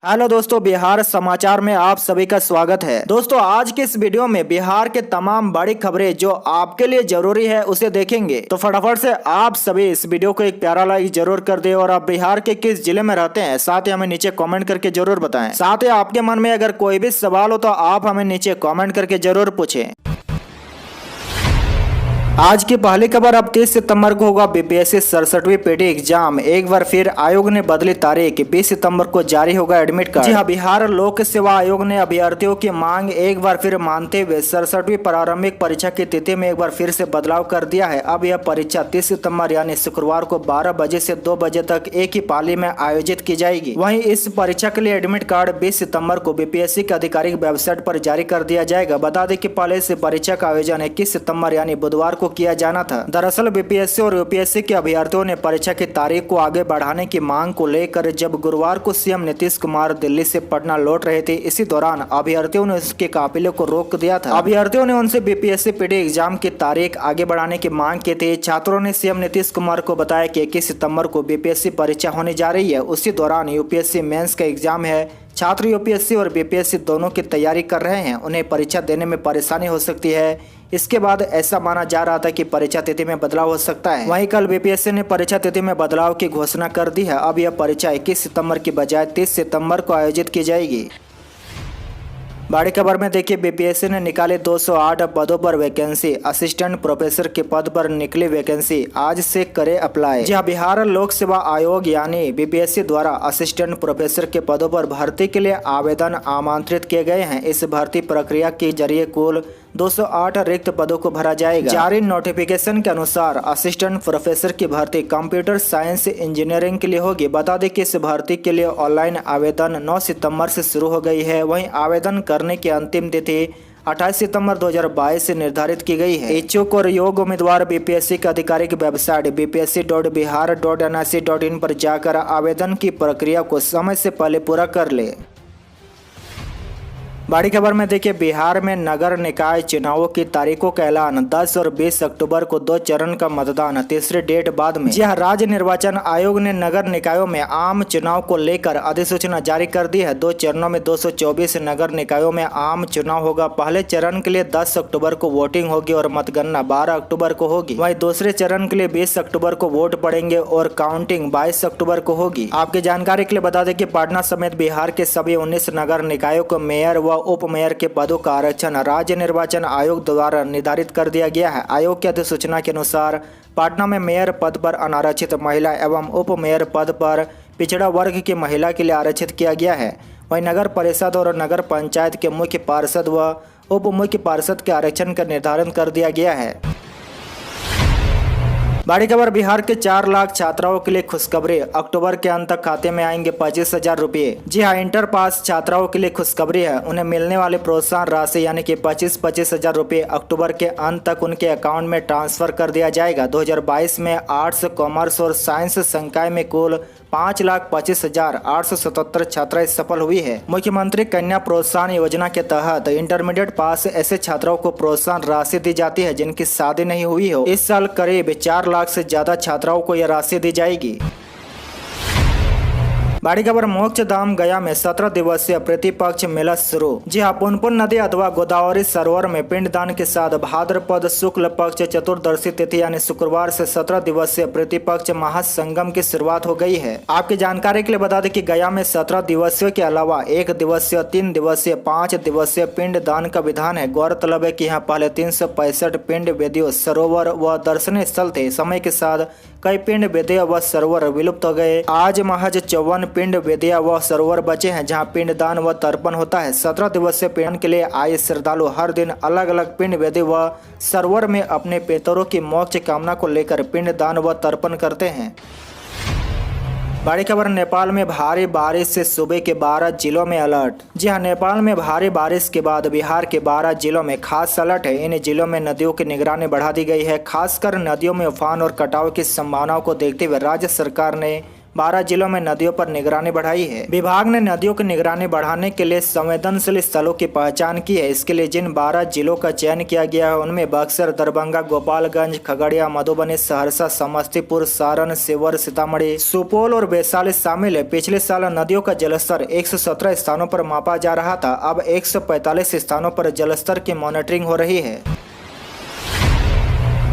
Hello दोस्तों, बिहार समाचार में आप सभी का स्वागत है। दोस्तों, आज के इस वीडियो में बिहार के तमाम बड़ी खबरें जो आपके लिए जरूरी है उसे देखेंगे। तो फटाफट से आप सभी इस वीडियो को एक प्यारा लाइक जरूर कर दे और आप बिहार के किस जिले में रहते हैं साथ ही हमें नीचे कमेंट करके जरूर बताएं। साथ ही आपके मन में अगर कोई भी सवाल हो तो आप हमें नीचे कमेंट करके जरूर पूछें। आज की पहली खबर, अब 30 सितंबर को होगा बीपीएससी 67वीं पेटी एग्जाम। एक बार फिर आयोग ने बदली तारीख, 20 सितंबर को जारी होगा एडमिट कार्ड। जी हाँ, बिहार लोक सेवा आयोग ने अभ्यर्थियों की मांग एक बार फिर मानते हुए 67वीं प्रारंभिक परीक्षा की तिथि में एक बार फिर से बदलाव कर दिया है। अब यह परीक्षा 30 सितंबर यानी शुक्रवार को 12 बजे से 2 बजे तक एक ही पाली में आयोजित की जाएगी। वहीं इस परीक्षा के लिए एडमिट कार्ड 20 सितंबर को बीपीएससी की आधिकारिक वेबसाइट पर जारी कर दिया जाएगा। बता दें कि पहले इस परीक्षा का आयोजन 21 सितंबर यानी बुधवार को किया जाना था। दरअसल बीपीएससी और यूपीएससी के अभ्यर्थियों ने परीक्षा की तारीख को आगे बढ़ाने की मांग को लेकर जब गुरुवार को सीएम नीतीश कुमार दिल्ली से पटना लौट रहे थे, इसी दौरान अभ्यर्थियों ने उसके काफिले को रोक दिया था। अभ्यर्थियों ने उनसे बीपीएससी पीटी एग्जाम की तारीख आगे बढ़ाने की मांग की थी। छात्रों ने सीएम नीतीश कुमार को बताया कि 21 सितंबर को बीपीएससी परीक्षा होने जा रही है, उसी दौरान यूपीएससी मेंस का एग्जाम है। छात्र यूपीएससी और बीपीएससी दोनों की तैयारी कर रहे हैं, उन्हें परीक्षा देने में परेशानी हो सकती है। इसके बाद ऐसा माना जा रहा था कि परीक्षा तिथि में बदलाव हो सकता है। वहीं कल बीपीएससी ने परीक्षा तिथि में बदलाव की घोषणा कर दी है। अब यह परीक्षा 21 सितंबर की बजाय 30 सितंबर को आयोजित की जाएगी। बड़ी खबर में देखिए, बीपीएससी ने निकाले 208 पदों पर वैकेंसी। असिस्टेंट प्रोफेसर के पद पर निकली वैकेंसी, आज से करे अप्लाई। जी हाँ, बिहार लोक सेवा आयोग यानी बीपीएससी द्वारा असिस्टेंट प्रोफेसर के पदों पर भर्ती के लिए आवेदन आमंत्रित किए गए हैं। इस भर्ती प्रक्रिया के जरिए कुल 208 रिक्त पदों को भरा जाएगा। जारी नोटिफिकेशन के अनुसार असिस्टेंट प्रोफेसर की भर्ती कंप्यूटर साइंस इंजीनियरिंग के लिए होगी। बता दें कि इस भर्ती के लिए ऑनलाइन आवेदन 9 सितंबर से शुरू हो गई है। वहीं आवेदन करने की अंतिम तिथि 28 सितंबर 2022 से निर्धारित की गई है। इच्छुक और योग्य उम्मीदवार बीपीएससी की आधिकारिक वेबसाइट bpsc.bihar.nic.in पर जाकर आवेदन की प्रक्रिया को समय से पहले पूरा कर ले। बड़ी खबर में देखिए, बिहार में नगर निकाय चुनावों की तारीखों का ऐलान। 10 और 20 अक्टूबर को 2 चरण का मतदान, तीसरी डेट बाद में। जी हाँ, राज्य निर्वाचन आयोग ने नगर निकायों में आम चुनाव को लेकर अधिसूचना जारी कर दी है। 2 चरणों में 224 नगर निकायों में आम चुनाव होगा। पहले चरण के लिए 10 अक्टूबर को वोटिंग होगी और मतगणना 12 अक्टूबर को होगी। वहीं दूसरे चरण के लिए 20 अक्टूबर को वोट पड़ेंगे और काउंटिंग 22 अक्टूबर को होगी। आपकी जानकारी के लिए बता दें कि पटना समेत बिहार के सभी 19 नगर निकायों को मेयर व उप मेयर के पदों का आरक्षण राज्य निर्वाचन आयोग द्वारा निर्धारित कर दिया गया है। आयोग की अधिसूचना के अनुसार पटना में मेयर पद पर अनारक्षित महिला एवं उप मेयर पद पर पिछड़ा वर्ग की महिला के लिए आरक्षित किया गया है। वहीं नगर परिषद और नगर पंचायत के मुख्य पार्षद व उप मुख्य पार्षद के आरक्षण का निर्धारण कर दिया गया है। बड़ी खबर, बिहार के 4 लाख छात्राओं के लिए खुशखबरी। अक्टूबर के अंत तक खाते में आएंगे 25,000 रुपये। जी हाँ, इंटर पास छात्राओं के लिए खुशखबरी है। उन्हें मिलने वाले प्रोत्साहन राशि यानी कि 25,000 रुपये अक्टूबर के अंत तक उनके अकाउंट में ट्रांसफर कर दिया जाएगा। 2022 में आर्ट्स, कॉमर्स और साइंस संकाय में कुल 5,25,877 छात्राएं सफल हुई है। मुख्यमंत्री कन्या प्रोत्साहन योजना के तहत इंटरमीडिएट पास ऐसे छात्राओं को प्रोत्साहन राशि दी जाती है जिनकी शादी नहीं हुई हो। इस साल करीब 4 लाख से ज्यादा छात्राओं को यह राशि दी जाएगी। बड़ी खबर, मोक्षधाम गया में 17 दिवसीय प्रतिपक्ष मेला शुरू। जी हाँ, पुनपुन नदी अथवा गोदावरी सरोवर में पिंडदान के साथ भाद्रपद शुक्ल पक्ष चतुर्दशी तिथि यानी शुक्रवार से 17 दिवसीय प्रतिपक्ष महासंगम की शुरुआत हो गई है। आपकी जानकारी के लिए बता दें कि गया में 17 दिवसीय के अलावा 1 दिवसीय, 3 दिवसीय, 5 दिवसीय पिंडदान का विधान है। गौरतलब है कि यहाँ पहले 365 पिंड वेदियों, सरोवर व दर्शनीय स्थल थे। समय के साथ कई पिंड वेदियां व सरोवर विलुप्त हो गए। आज महज 54 पिंड वेदियां व सरोवर बचे हैं जहां पिंडदान व तर्पण होता है। 17 दिवसीय पिंड के लिए आए श्रद्धालु हर दिन अलग अलग पिंड वेदी व सरोवर में अपने पितरों की मोक्ष कामना को लेकर पिंडदान व तर्पण करते हैं। बड़ी खबर, नेपाल में भारी बारिश से सूबे के 12 जिलों में अलर्ट। जी हां, नेपाल में भारी बारिश के बाद बिहार के 12 जिलों में खास अलर्ट है। इन जिलों में नदियों की निगरानी बढ़ा दी गई है। खासकर नदियों में उफान और कटाव की संभावनाओं को देखते हुए राज्य सरकार ने 12 जिलों में नदियों पर निगरानी बढ़ाई है। विभाग ने नदियों की निगरानी बढ़ाने के लिए संवेदनशील स्थलों की पहचान की है। इसके लिए जिन 12 जिलों का चयन किया गया है उनमें बक्सर, दरभंगा, गोपालगंज, खगड़िया, मधुबनी, सहरसा, समस्तीपुर, सारण, शिवहर, सीतामढ़ी, सुपौल और वैशाली शामिल है। पिछले साल नदियों का जलस्तर 117 स्थानों पर मापा जा रहा था। अब 145 स्थानों पर जलस्तर की मॉनिटरिंग हो रही है।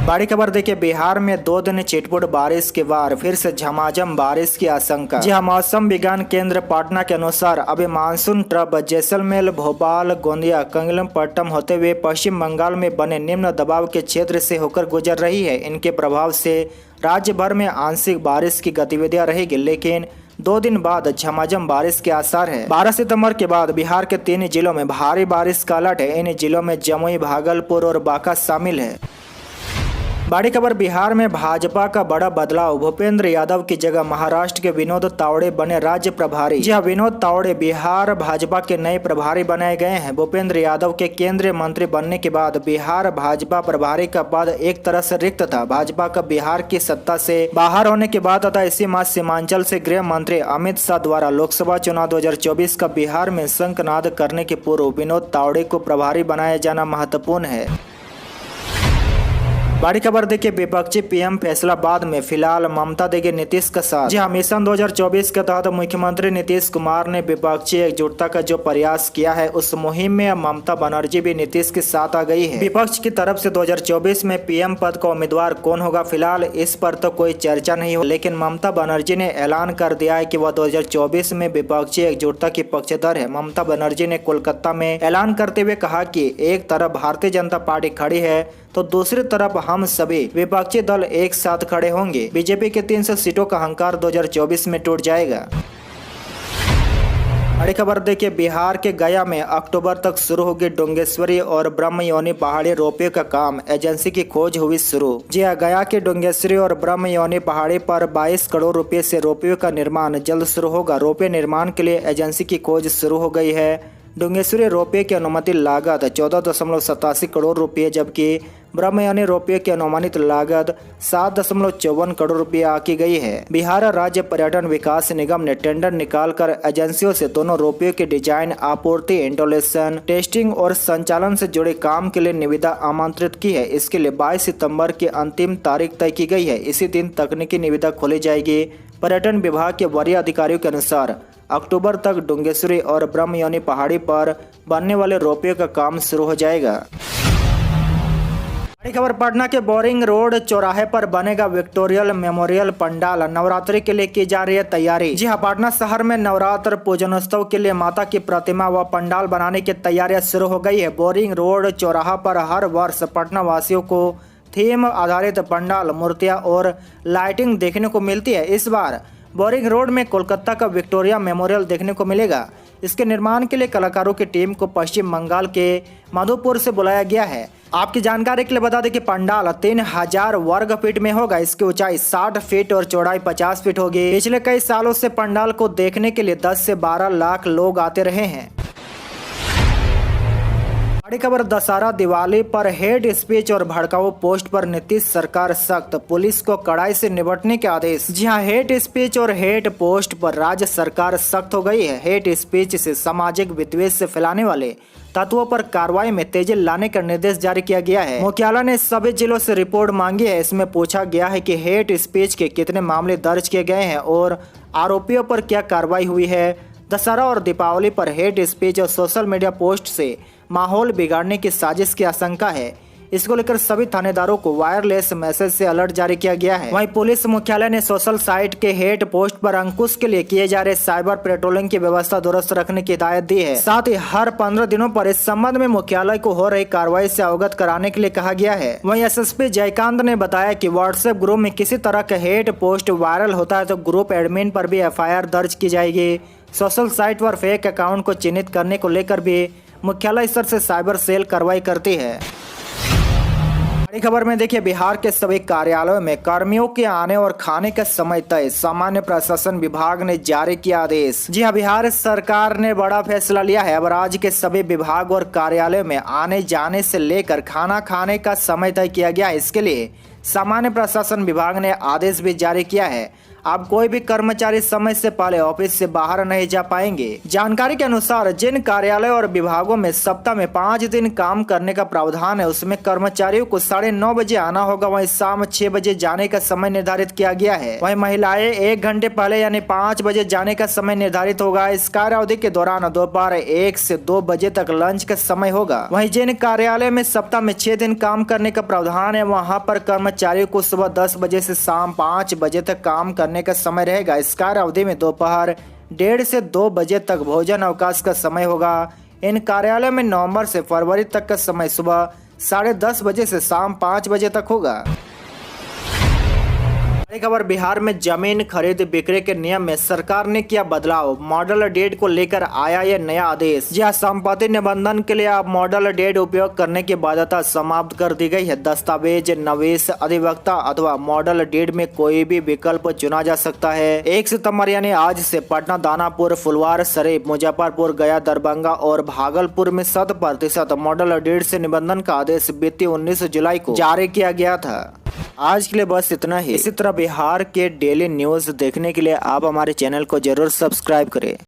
बड़ी खबर देखिए, बिहार में 2 दिन छिटपुट बारिश के बाद फिर से झमाझम बारिश की आशंका। जी हाँ, मौसम विज्ञान केंद्र पटना के अनुसार अभी मानसून ट्रफ जैसलमेर, भोपाल, गोंदिया, कंगलमपट्टम होते हुए पश्चिम बंगाल में बने निम्न दबाव के क्षेत्र से होकर गुजर रही है। इनके प्रभाव से राज्य भर में आंशिक बारिश की गतिविधियां रहेगी, लेकिन 2 दिन बाद झमाझम बारिश के आसार है। 12 सितंबर के बाद बिहार के 3 जिलों में भारी बारिश का अलर्ट है। इन जिलों में जमुई, भागलपुर और बांका शामिल है। बड़ी खबर, बिहार में भाजपा का बड़ा बदलाव। भूपेंद्र यादव की जगह महाराष्ट्र के विनोद तावड़े बने राज्य प्रभारी। जी हाँ, विनोद तावड़े बिहार भाजपा के नए प्रभारी बनाए गए हैं। भूपेंद्र यादव के केंद्रीय मंत्री बनने के बाद बिहार भाजपा प्रभारी का पद एक तरह से रिक्त था। भाजपा का बिहार की सत्ता से बाहर होने के बाद तथा इसी माह सीमांचल से गृह मंत्री अमित शाह द्वारा लोकसभा चुनाव 2024 का बिहार में शंखनाद करने के पूर्व विनोद तावड़े को प्रभारी बनाया जाना महत्वपूर्ण है। बड़ी खबर देखिए, विपक्षी पीएम फैसलाबाद में फिलहाल ममता देगी नीतीश का साथ। जी हाँ, मिशन 2024 के तहत मुख्यमंत्री नीतीश कुमार ने विपक्षी एकजुटता का जो प्रयास किया है, उस मुहिम में ममता बनर्जी भी नीतीश के साथ आ गई है। विपक्ष की तरफ से 2024 में पीएम पद का उम्मीदवार कौन होगा, फिलहाल इस पर तो कोई चर्चा नहीं हो, लेकिन ममता बनर्जी ने ऐलान कर दिया है कि वह 2024 में विपक्षी एकजुटता की पक्षधर है। ममता बनर्जी ने कोलकाता में ऐलान करते हुए कहा कि एक तरफ भारतीय जनता पार्टी खड़ी है तो दूसरी तरफ हम सभी विपक्षी दल एक साथ खड़े होंगे। बीजेपी के 300 सीटों का अहंकार 2024 में टूट जाएगा। बड़ी खबर देखिए, बिहार के गया में अक्टूबर तक शुरू होगी डोंगेश्वरी और ब्रह्मयोनी पहाड़ी रोपवे का काम। एजेंसी की खोज हुई शुरू। जी हाँ, गया के डोंगेश्वरी और ब्रह्मयोनी पहाड़ी पर 22 करोड़ रुपए से रोपवे का निर्माण जल्द शुरू होगा। रोपवे निर्माण के लिए एजेंसी की खोज शुरू हो गई है। डोंगेश्वरी रोपवे की अनुमानित लागत 14.87 करोड़ रुपये, जबकि ब्रह्मयोनी रोपवे की अनुमानित लागत 7.54 करोड़ रुपये आकी गई है। बिहार राज्य पर्यटन विकास निगम ने टेंडर निकालकर एजेंसियों से दोनों रोपवे के डिजाइन, आपूर्ति, इंस्टॉलेशन, टेस्टिंग और संचालन से जुड़े काम के लिए निविदा आमंत्रित की है। इसके लिए 22 सितंबर की अंतिम तारीख तय की गई है। इसी दिन तकनीकी निविदा खोली जाएगी। पर्यटन विभाग के वरीय अधिकारियों के अनुसार अक्टूबर तक डोंगेश्वरी और ब्रह्मयोनी पहाड़ी पर बनने वाले रोपवे का काम शुरू हो जाएगा। बड़ी खबर, पटना के बोरिंग रोड चौराहे पर बनेगा विक्टोरियल मेमोरियल पंडाल। नवरात्रि के लिए की जा रही है तैयारी। जी हाँ, पटना शहर में नवरात्र पूजनोत्सव के लिए माता की प्रतिमा व पंडाल बनाने की तैयारियां शुरू हो गई है। बोरिंग रोड चौराहा पर हर वर्ष पटना वासियों को थीम आधारित पंडाल, मूर्तियां और लाइटिंग देखने को मिलती है। इस बार बोरिंग रोड में कोलकाता का विक्टोरिया मेमोरियल देखने को मिलेगा। इसके निर्माण के लिए कलाकारों की टीम को पश्चिम बंगाल के मधुपुर से बुलाया गया है। आपकी जानकारी के लिए बता दें कि पंडाल 3000 वर्ग फीट में होगा। इसकी ऊंचाई 60 फीट और चौड़ाई 50 फीट होगी। पिछले कई सालों से पंडाल को देखने के लिए 10 से 12 लाख लोग आते रहे हैं। बड़ी खबर, दशहरा दिवाली पर हेट स्पीच और भड़काऊ पोस्ट पर नीतीश सरकार सख्त, पुलिस को कड़ाई से निपटने के आदेश। जी हां, हेट स्पीच और हेट पोस्ट पर राज्य सरकार सख्त हो गई है। हेट स्पीच से सामाजिक विद्वेष से फैलाने वाले तत्वों पर कार्रवाई में तेजी लाने का निर्देश जारी किया गया है। मुख्यालय ने सभी जिलों से रिपोर्ट मांगी है। इसमें पूछा गया है कि हेट स्पीच के कितने मामले दर्ज किए गए हैं और आरोपियों पर क्या कार्रवाई हुई है। दशहरा और दीपावली पर हेट स्पीच और सोशल मीडिया पोस्ट से माहौल बिगाड़ने की साजिश की आशंका है। इसको लेकर सभी थानेदारों को वायरलेस मैसेज से अलर्ट जारी किया गया है। वहीं पुलिस मुख्यालय ने सोशल साइट के हेट पोस्ट पर अंकुश के लिए किए जा रहे साइबर पेट्रोलिंग की व्यवस्था दुरुस्त रखने की हिदायत दी है। साथ ही हर 15 दिनों पर इस संबंध में मुख्यालय को हो रही कार्रवाई से अवगत कराने के लिए कहा गया है। वहीं एसएसपी जयकांत ने बताया कि व्हाट्सएप ग्रुप में किसी तरह का हेट पोस्ट वायरल होता है तो ग्रुप एडमिन पर भी FIR दर्ज की जाएगी। सोशल साइट पर फेक अकाउंट को चिन्हित करने को लेकर भी मुख्यालय स्तर से साइबर सेल कार्रवाई करती है। बड़ी खबर में देखिए, बिहार के सभी कार्यालयों में कर्मियों के आने और खाने का समय तय, सामान्य प्रशासन विभाग ने जारी किया आदेश। जी हां, बिहार सरकार ने बड़ा फैसला लिया है। अब राज्य के सभी विभाग और कार्यालयों में आने जाने से लेकर खाना खाने का समय तय किया गया है। इसके लिए सामान्य प्रशासन विभाग ने आदेश भी जारी किया है। अब कोई भी कर्मचारी समय से पहले ऑफिस से बाहर नहीं जा पाएंगे। जानकारी के अनुसार जिन कार्यालय और विभागों में सप्ताह में 5 दिन काम करने का प्रावधान है, उसमें कर्मचारियों को 9:30 बजे आना होगा, वहीं शाम 6 बजे जाने का समय निर्धारित किया गया है। वहीं महिलाएं 1 घंटे पहले यानी 5 बजे जाने का समय निर्धारित होगा। इस कार्य अवधि के दौरान दोपहर 1 से 2 बजे तक लंच का समय होगा। वहीं जिन कार्यालय में सप्ताह में 6 दिन काम करने का प्रावधान है, वहां पर कर्मचारियों को सुबह 10 बजे से शाम 5 बजे तक काम करने का समय रहेगा। इस कार्य अवधि में दोपहर 1:30 से 2 बजे तक भोजन अवकाश का समय होगा। इन कार्यालयों में नवंबर से फरवरी तक का समय सुबह 10:30 बजे से शाम 5 बजे तक होगा। खबर बिहार में जमीन खरीद बिक्री के नियम में सरकार ने किया बदलाव। मॉडल डेट को लेकर आया यह नया आदेश। जहां संपत्ति निबंधन के लिए अब मॉडल डेट उपयोग करने की बाध्यता समाप्त कर दी गई है। दस्तावेज, निवेश, अधिवक्ता अथवा मॉडल डेट में कोई भी विकल्प चुना जा सकता है। 1 सितम्बर यानी आज से पटना, दानापुर, फुलवार शरीफ, मुजफ्फरपुर, गया, दरभंगा और भागलपुर में 100% मॉडल डेट से निबंधन का आदेश बीती 19 जुलाई को जारी किया गया था। आज के लिए बस इतना ही। इसी तरह बिहार के डेली न्यूज देखने के लिए आप हमारे चैनल को जरूर सब्सक्राइब करें।